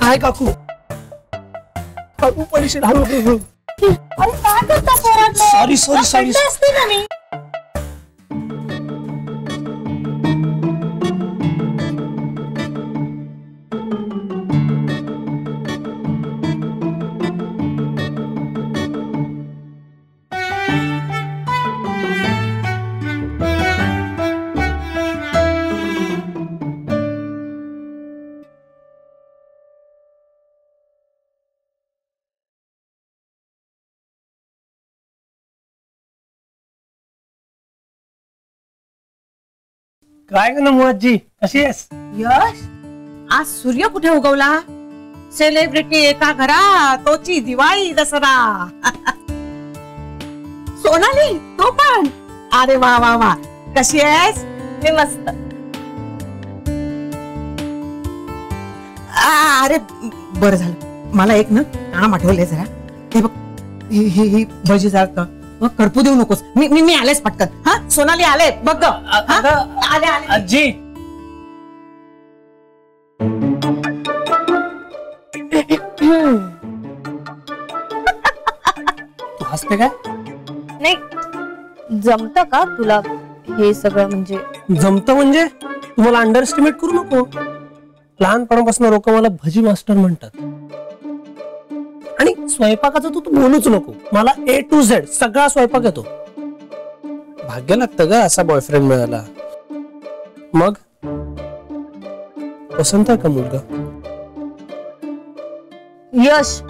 हाय काकू. काकू पडशील. Sorry sorry sorry. काय ग नमूजी, कशी आहेस? यश, आज सूर्य कुठे उगवला? सेलिब्रिटी एका घरात, तोची दिवाळी दसरा. सोनाली, तो पण. अरे वा वा वा, कशी आहेस? मी मस्त. अरे बरं झालं, मला एक ना काम आठवलंय जरा. हे बघ, ही भजी जरा मग करपू देऊ नकोस. मी आलेच पटकन. हा, सोनाली आले बघ. आले आले. आजी तू हसते काय? नाही, जमतं का तुला हे सगळं? म्हणजे जमतं म्हणजे तुम्हाला अंडरएस्टिमेट करू नको. लहानपणापासून लोक मला भजी मास्टर म्हणतात. आणि स्वयंपाकाचं तू बोलूच नको. मला A to Z सगळा स्वयंपाक येतो. भाग्य लागतं ग असा बॉयफ्रेंड मिळाला. मग पसंत आहे का मुलगा? यश,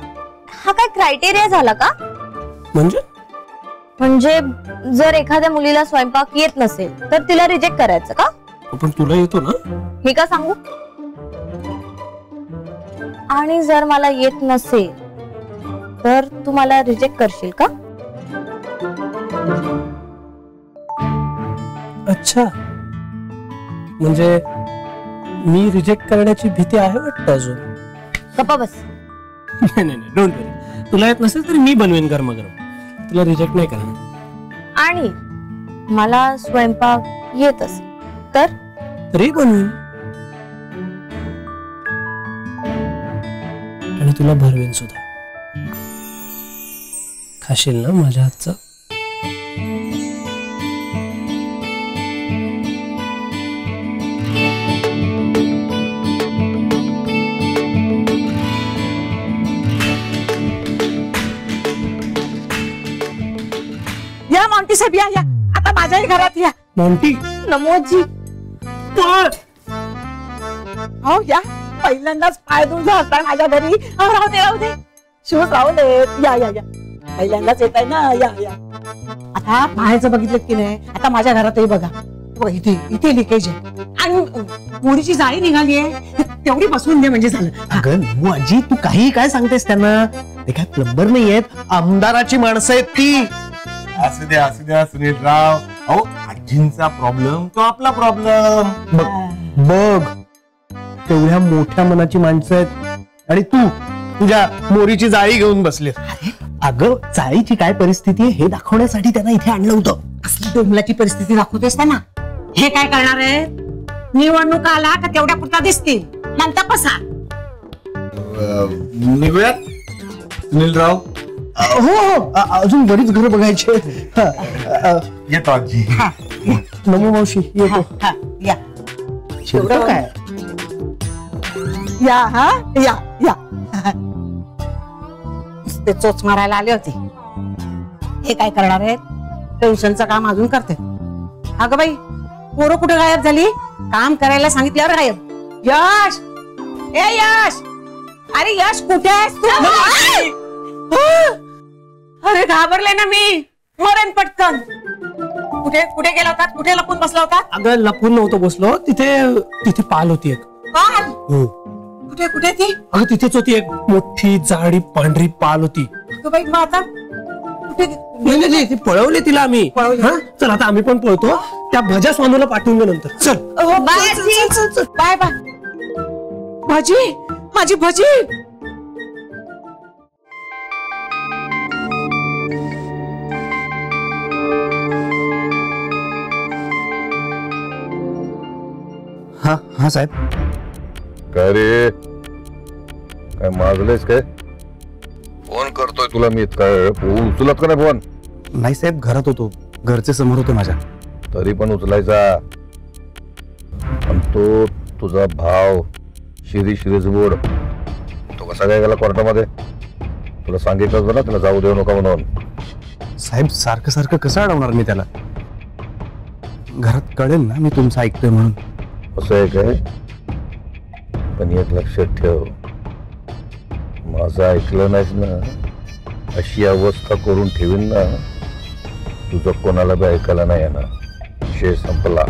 हा काय क्रायटेरिया झाला का? म्हणजे जर एखाद्या मुलीला स्वयंपाक येत नसेल तर तिला रिजेक्ट करायचं का? पण तुला येतो ना? मी का सांगू? आणि जर मला येत नसेल तर तू मला रिजेक्ट करशील का? अच्छा, म्हणजे मी रिजेक्ट करण्याची भीती आहे वाटतं अजून. गप्पा बस. नाही नाही, डोंट वरी. तुला येत नसेल तरी मी बनवेन गरमागरम. तुला रिजेक्ट नाही करणार. आणि मला स्वयंपाक येत असेल तर तरी बनवेन. आणि तुला भरवेन सुद्धा. खाशील ना माझ्या हातचं? या मॉन्टी साहेब, या या. आता माझ्याही घरात या. मॉन्टी, नमोजी. हो या. पहिल्यांदाच पाय धुवून असता माझ्या घरी. राहू दे राहू दे. शूज राहू दे. या या या. पहिल्यांदाच येत आहे ना. या या. आता बाहेरचं बघितलं की नाही, आता माझ्या घरातही बघा. इथे इथे लिकेज आहे आणि मुलीची जाळी निघाली आहे. तेवढी बसवून दे म्हणजे झालं. अगं नमू आजी, तू काही काय सांगतेस त्यांना? ते काय प्लंबर नाही आहेत, आमदाराची माणसं आहेत ती. असू द्या सुनीलराव. अहो, आजींचा प्रॉब्लेम तो आपला प्रॉब्लेम. बघ, तेवढ्या मोठ्या मनाची माणसं आहेत आणि तू तुझ्या मोरीची जाळी घेऊन बसले. अगं, जाळीची काय परिस्थिती आहे हे दाखवण्यासाठी त्यांना इथे आणलं होतं. असली डोंबलाची परिस्थिती दाखवतेस ना. हे काय करणार आहे? निवडणूक आला का तेवढ्या पुरता दिसतील, नंतर बसा. निघूयात सुनीलराव. हो हो, अजून बरीच घरं बघायची. येतो आजी. नमो मावशी, येतो. या काय या. हा या या. ते चोच मारायला आले होते. हे काय करणार आहेत? टेन्शनचं काम अजून करते. अगं बाई, पोरं कुठे गायब झाली? काम करायला सांगितल्यावर गायब. यश, ए यश, अरे यश कुठे आहेस तू? अरे घाबरले ना मी. मरण पटकन. कुठे कुठे गेला होता? कुठे लपून बसला होता? अगं लपून नव्हतं बसलो. तिथे पाल होती एक. पाल? हो. कुठे कुठे ती? अगं तिथेच होती एक मोठी जाडी पांढरी पाल होती. अगं बाई, मग आता कुठे? नाही, ती पळवली तिला आम्ही. चल आता आम्ही पण पळतो. त्या भजा स्वानूला पाठवून दे नंतर. चल. Bye bye. भजी, माझी भजी. हा हा साहेब. काय रे, काय माजलेस काय? फोन करतोय तुला मी इतका वेळ, उचलत का नाही फोन? नाही साहेब, घरात होतो, घरचे समोर होते माझ्या. तरी पण उचलायचा. आणि तो तुझा भाव शिरीष बोर्ड तो कसा काय गेला कोर्टामध्ये? तुला सांगितलं होतं ना त्याला जाऊ देऊ नका म्हणून. साहेब सारखं सारखं कसं अडवणार मी त्याला? घरात कळेल ना मी तुमचं ऐकतोय म्हणून. असं आहे काय? पण एक लक्षात ठेव, माझं ऐकलं नाहीस ना अशी अवस्था करून ठेवीन ना, तुझं कोणाला बी ऐकायला नाही येणार. विषय संपला.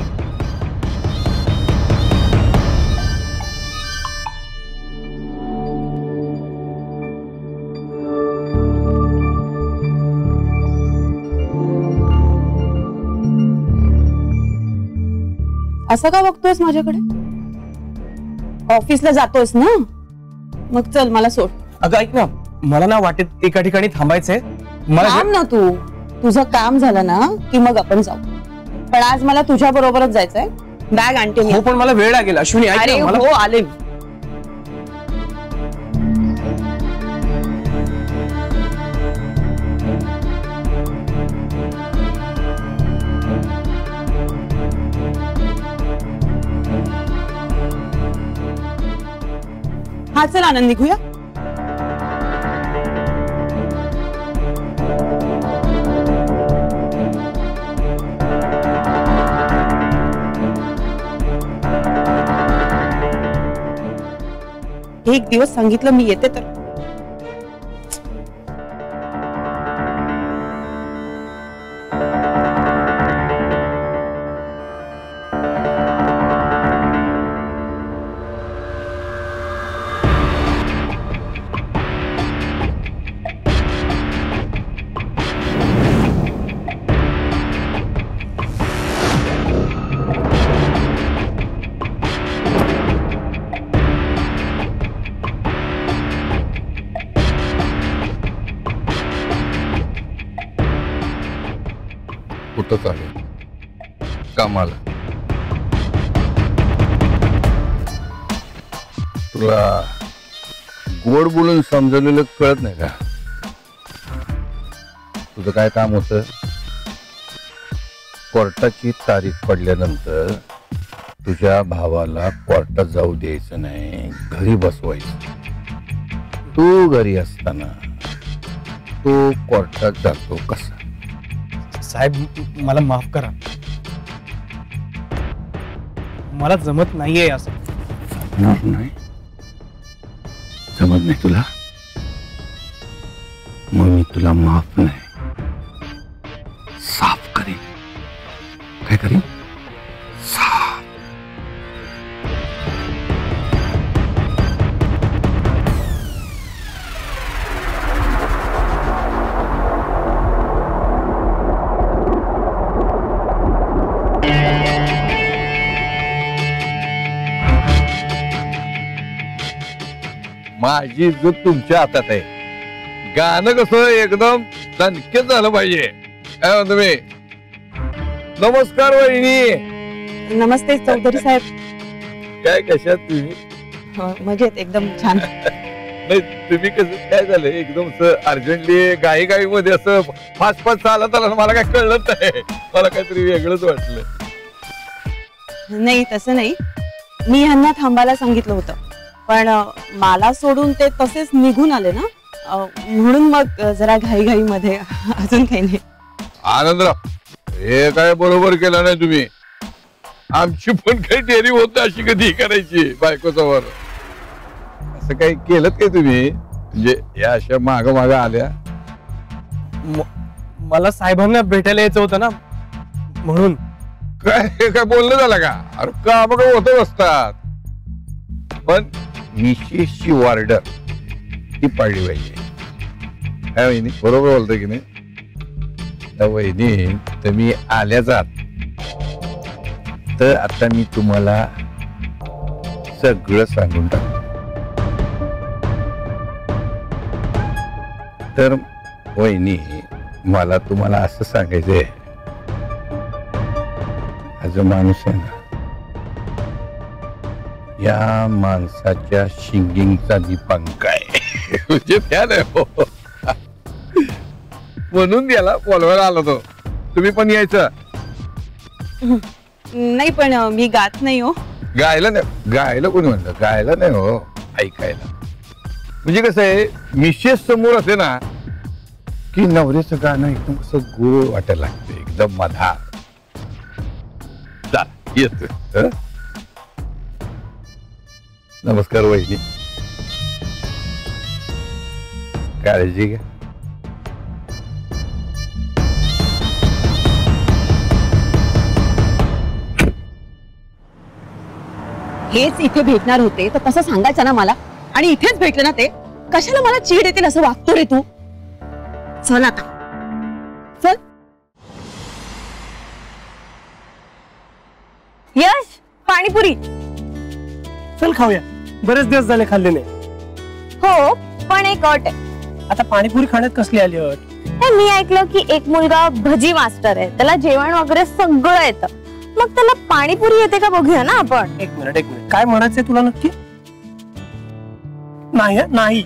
असं का बघतोयस माझ्याकडे? ऑफिसला जातोयस ना, मग चल मला सोड. अगं ऐक ना, मला ना वाटेत एका ठिकाणी थांबायचंय. मला थांब ना तू, तुझं काम झालं ना की मग आपण जाऊ. पण आज मला तुझ्या बरोबरच जायचंय. बॅग आणते मी. हो पण मला वेळ लागेल अश्विनी. ऐक अरे ना, मला हो आले. हा चल आनंद निघूया. एक दिवस सांगितलं मी येते तर. कुठं चालेल कामाला? तुला गोड बोलून समजवलेलं कळत नाही का? तुझं काय काम होतं? कोर्टाची तारीख पडल्यानंतर तुझ्या भावाला कोर्टात जाऊ द्यायचं नाही, घरी बसवायचं. तू घरी असताना तो कोर्टात जातो कसा? साहेब मला माफ करा, मला जमत नाहीये असं. नाही जमत नाही तुला? मग मी तुला माफ नाही, साफ करीन. काय करीन? साफ. माझी इज्जत तुमच्या हातात आहे. गाणं कसं एकदम दणकेत झालं पाहिजे. काय म्हणतो मी? नमस्कार वहिनी. नमस्ते चौधरी साहेब. काय कशात तुम्ही? मजेत एकदम छान. नाही तुम्ही कसं काय झालं एकदम अर्जंटली गाई मध्ये असं फास्ट फास्ट चालत आला, मला काय कळलं नाही. मला काहीतरी वेगळंच वाटलं. नाही तसं नाही, मी ह्यांना थांबायला सांगितलं होतं पण मला सोडून ते तसेच निघून आले ना, म्हणून मग जरा घाई मध्ये. अजून काही नाही. आनंदराव हे काय बरोबर केलं नाही तुम्ही. आमची पण काही डेअरी होत अशी कधी करायची बायकोच्यावर. असं काही केलं काय तुम्ही? म्हणजे या अशा माग आल्या. मला साहेबांना भेटायला यायचं होतं ना म्हणून. काय बोलणं झालं का? अरे का बघ होत असतात, पण मिसेसची ऑर्डर ती पाळली पाहिजे. काय वहिनी बरोबर बोलतोय की नाही? वहिनी तुम्ही आल्याच आहात तर आता मी तुम्हाला सगळं सांगून टाकतो. तर वहिनी मला तुम्हाला असं सांगायचंय, हा जो माणूस आहे ना, या माणसाच्या शिंगींचा जी पंख आहे म्हणजे फॅन आहे हो. म्हणून याला बोलवायला आलो तो. तुम्ही पण यायचं. नाही पण मी गात नाही हो. गायला नाही, गायला कोणी म्हणलं? गायला नाही हो, ऐकायला. म्हणजे कसं आहे, मिसेस समोर असते ना की नवऱ्याचं गाणं एकदम असं गोड वाटायला लागतं, एकदम मधार. येत. नमस्कार वहिनी, काळजी घ्या. हेच इथे भेटणार होते तर तसं सांगायचं ना मला. आणि इथेच भेटले ना ते. कशाला मला चीड येतील असं वागतो रे तू. चल आता चल. यश पाणीपुरी. चल खाऊया, बरेच दिवस झाले खाल्ले नाही. हो पण एक अट आहे. आता पाणीपुरी खाण्यात कसली आली अट? हे मी ऐकलं की एक मुलगा भजी मास्टर आहे, त्याला जेवण वगैरे सगळं येतं. मग त्याला पाणीपुरी येते का बघूया ना आपण. एक मिनिट काय म्हणायचंय तुला नक्की? नाही नाही,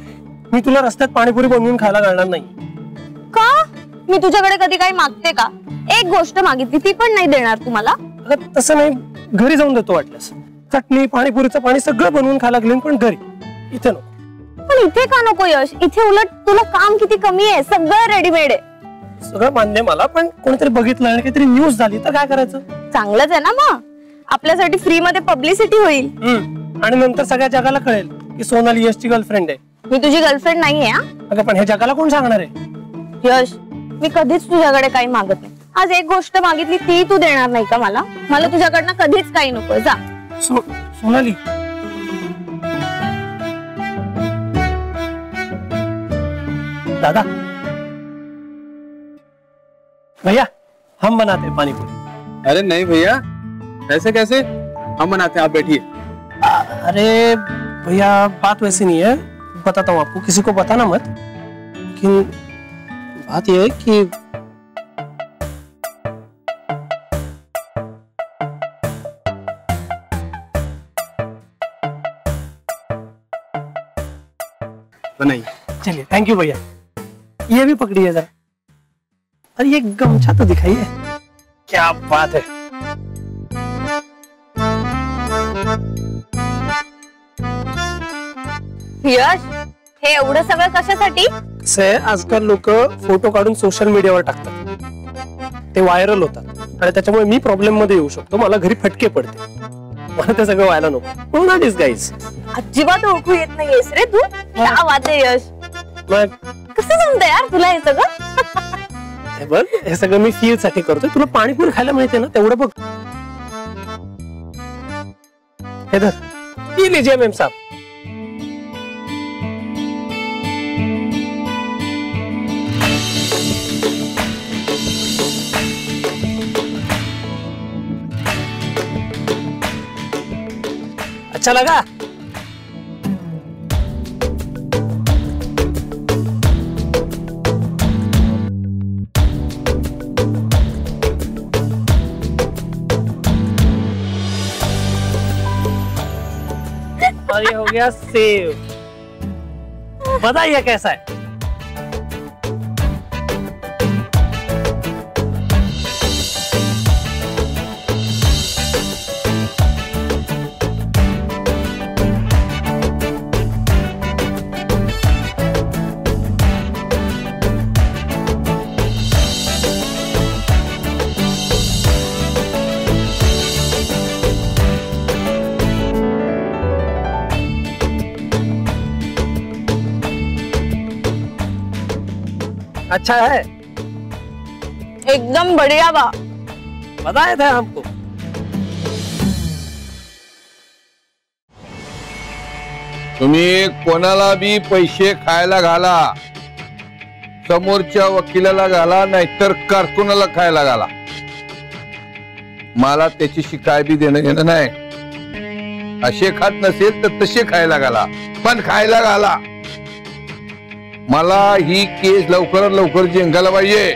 मी तुला रस्त्यात पाणीपुरी बनवून खायला घालणार नाही. का? मी तुझ्याकडे कधी काही मागते का? एक गोष्ट मागितली ती पण नाही देणार तुम्हाला? तसं नाही, घरी जाऊन देतो वाटल्यास. चटणी पाणीपुरीचं पाणी सगळं बनवून खायला लागले, पण घरी. इथे नको. पण इथे का नको यश? इथे उलट तुला काम किती कमी आहे, सगळं रेडीमेड आहे. सगळं मान्य मला, पण कोणीतरी बघितलं आणि काहीतरी न्यूज झाली तर काय करायचं? चांगलंच आहे ना, मग आपल्यासाठी फ्री मध्ये पब्लिसिटी होईल. आणि नंतर सगळ्या जगाला कळेल की सोनाली यशची गर्लफ्रेंड आहे. मी तुझी गर्लफ्रेंड नाहीये. अगं पण हे जगाला कोण सांगणार आहे? यश, मी कधीच तुझ्याकडे काही मागत नाही. आज एक गोष्ट मागितली ती तू देणार नाही का मला? मला तुझ्याकडनं कधीच काही नको. जा. सोनाली, दादा, भैया हम बनाते हैं पानीपुरी. अरे नहीं भैया, ऐसे कैसे? हम बनाते हैं, आप बैठिए. अरे भैया बात वैसी नहीं है, बताता हूँ आपको, किसी को बताना मत. लेकिन बात यह है कि नहीं. चलिए, थैंक यू भैया. ये भी पकड़िए जरा. अरे ये गमछा तो दिखाइए. क्या बात है. यश, हे एवढं सगळं कशासाठी? से आजकाल लोक फोटो काढून सोशल मीडियावर टाकतात, ते व्हायरल होतात आणि त्याच्यामुळे मी प्रॉब्लेम मध्ये येऊ शकतो. मला घरी फटके पडते. मला ते सगळं व्हायला नको. म्हणून डिस्गाईज. अजिबात ओळखू येत नाहीयेस रे तू. काय वाद आहे यश? मग कसं जमतं यार तुला हे सगळं? हे बघ, हे सगळं मी फील साठी करतोय. तुला पाणीपुरी खायला मिळते ना, तेवढं बघ. हे धर, पी लीजिए मेम साहब. अच्छा लगा? और ये हो गया सेव. बताइए कैसा है? अच्छा है? एकदम बढ़िया बा. बताया था हमको. तुम्ही कोणाला बी पैसे खायला घाला, समोरच्या वकिलाला घाला, नाहीतर कारकुनाला खायला घाला. मला त्याच्याशी काय बी देणं घेणं नाही. असे खात नसेल तर तसे खायला घाला, पण खायला घाला. मला ही केस लवकरात लवकर जिंकायला पाहिजे.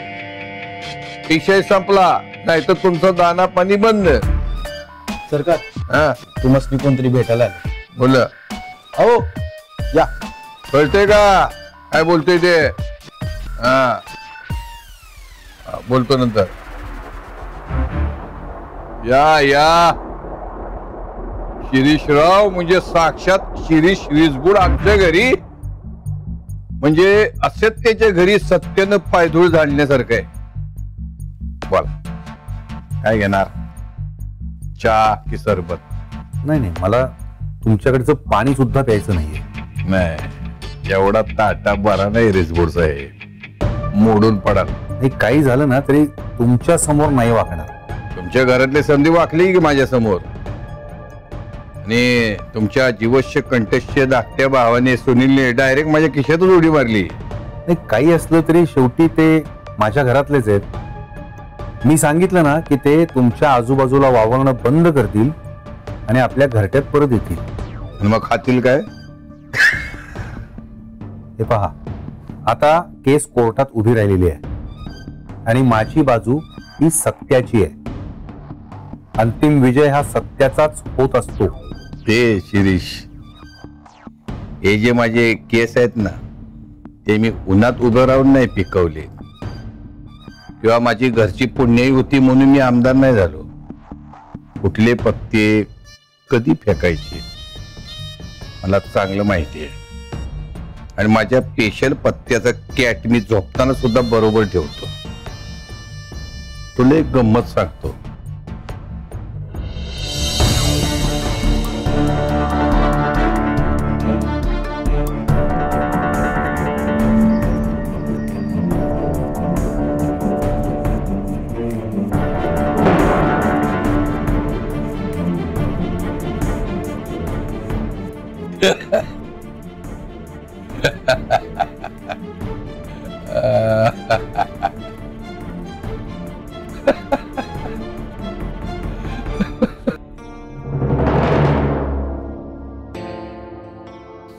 विषय संपला, नाहीतर तुमचं दाना पाणी बंद. सरकार, हा तुम्हाला कोणतरी भेटायला आलं. बोल. अहो या, कळतंय का काय बोलतोय ते? हा बोलतो नंतर. या शिरीषराव म्हणजे साक्षात शिरीष विजबूड आमच्या घरी, म्हणजे असत्याच्या घरी सत्यानं पायधूळ झाडण्यासारखं आहे. बोला काय घेणार, चहा की सरबत? नाही, मला तुमच्याकडचं पाणी सुद्धा प्यायचं नाहीये. नाही एवढा ताटा बरा नाही रिजबूड साहेब, मोडून पडाल. काही झालं ना तरी तुमच्या समोर नाही वाकणार. तुमच्या घरातले संधी वाकली की माझ्या समोर? आणि तुमच्या जीवश्य कंठस्य धाकट्या भावाने सुनीलने डायरेक्ट माझ्या खिशातच उडी मारली. काही असलं तरी शेवटी ते माझ्या घरातलेच आहेत. मी सांगितलं ना की ते तुमच्या आजूबाजूला वावरणं बंद करतील आणि आपल्या घरट्यात परत येतील. आणि मग खातील काय? हे पहा, आता केस कोर्टात उभी राहिलेली आहे आणि माझी बाजू ही सत्याची आहे. अंतिम विजय हा सत्याचाच होत असतो. ते शिरीष, हे जे माझे केस आहेत ना ते मी उन्हात उभं राहून नाही पिकवले, किंवा माझी घरची पुण्याई होती म्हणून मी आमदार नाही झालो. कुठले पत्ते कधी फेकायचे मला चांगलं माहिती आहे. आणि माझ्या स्पेशल पत्त्याचा कॅट मी झोपताना सुद्धा बरोबर ठेवतो. तुला एक गंमत सांगतो.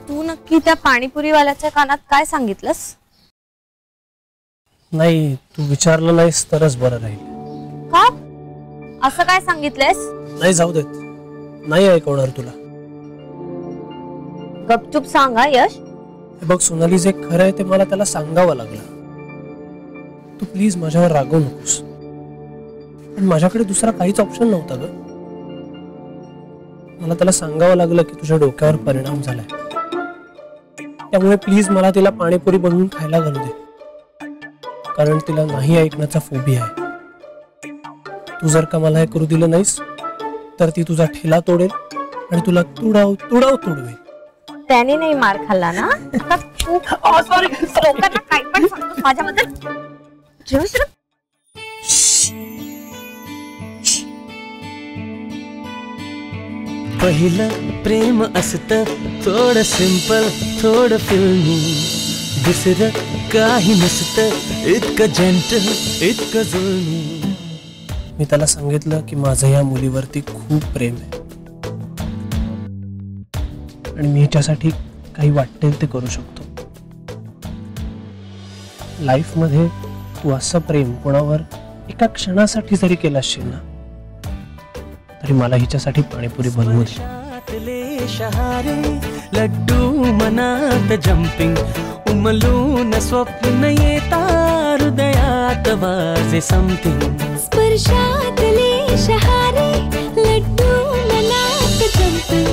तू नक्की त्या पाणीपुरीवाल्याच्या कानात काय सांगितलंस? नाही, तू विचारलं नाहीस तरच बरं राहील. का असं काय सांगितलंस? नाही जाऊ देत, नाही ऐकवणार तुला. गपचूप सांगा यश. हे बघ सोनाली, जे खरं आहे ते मला त्याला सांगावं लागलं. तू प्लीज माझ्यावर रागवू नकोस, पण माझ्याकडे दुसरा काहीच ऑप्शन नव्हता ग. मला त्याला सांगावं लागलं की तुझ्या डोक्यावर परिणाम झालाय, त्यामुळे प्लीज मला तिला पाणीपुरी बनवून खायला घालू दे, कारण तिला नाही ऐकण्याचा फोबिया आहे. तू जर का मला हे करू दिलं नाहीस तर ती तुझा ठेला तोडेल आणि तुला तुडव तुडव तुडवेल. त्याने नाही मार खाल्ला ना तर तू लोकांना काय पण सांगतोस माझ्याबद्दल? पहिलं प्रेम असतं थोडं सिंपल, थोडं फिल्मी, दुसरं काही नसतं इतकं जेंटल, इतकं जुळमी. मी त्याला सांगितलं की माझं या मुलीवरती खूप प्रेम आहे आणि मी हिच्यासाठी काही वाटेल ते करू शकतो. लाईफ मध्ये तू असं प्रेम कोणावर एका क्षणासाठी जरी केलं असशील ना तरी मला हिच्यासाठी पाणीपुरी बनवू दे. शहारे लड्डू मनात जंपिंग, उमलून स्वप्न येता हृदयात वाजे समथिंग. स्पर्शातले शहारे लड्डू मनात जंपिंग,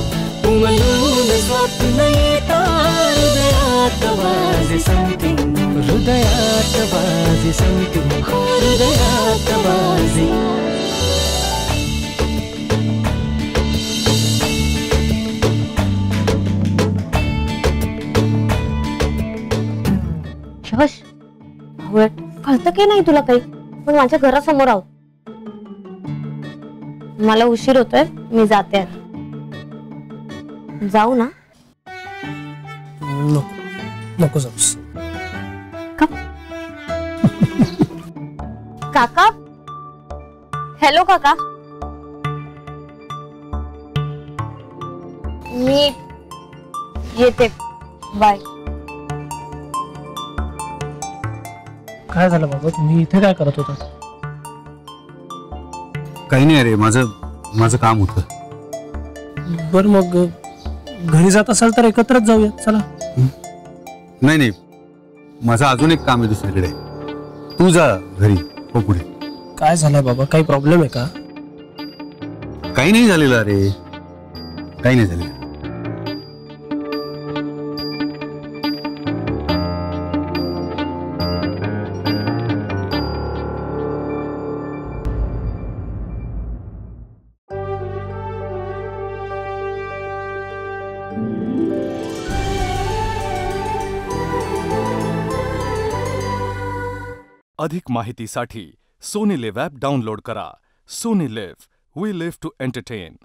उमलून स्वप्न येता हृदयात वाजे समथिंग, हृदयात वाजे समथिंग, हृदयात वाजे. यश, कळतं की नाही तुला काही? पण माझ्या घरासमोर आहोत. मला उशीर होतोय, मी जाते. जाऊ ना? नको नको जाऊस. काका, हॅलो काका, मी येते, बाय. काय झालं बाबा, तुम्ही इथे काय करत होता? काही नाही रे, माझं काम होतं. बर मग घरी जात असाल तर एकत्रच जाऊया, चला. नाही नाही, माझं अजून एक काम आहे दुसरीकडे. तू जा घरी, हो पुढे. काय झालंय बाबा, काही प्रॉब्लेम आहे का? काही नाही झालेलं. अरे काही नाही झालेलं. अधिक माहितीसाठी सोनी लिव्ह ॲप डाउनलोड करा. Sony LIV, we live to entertain.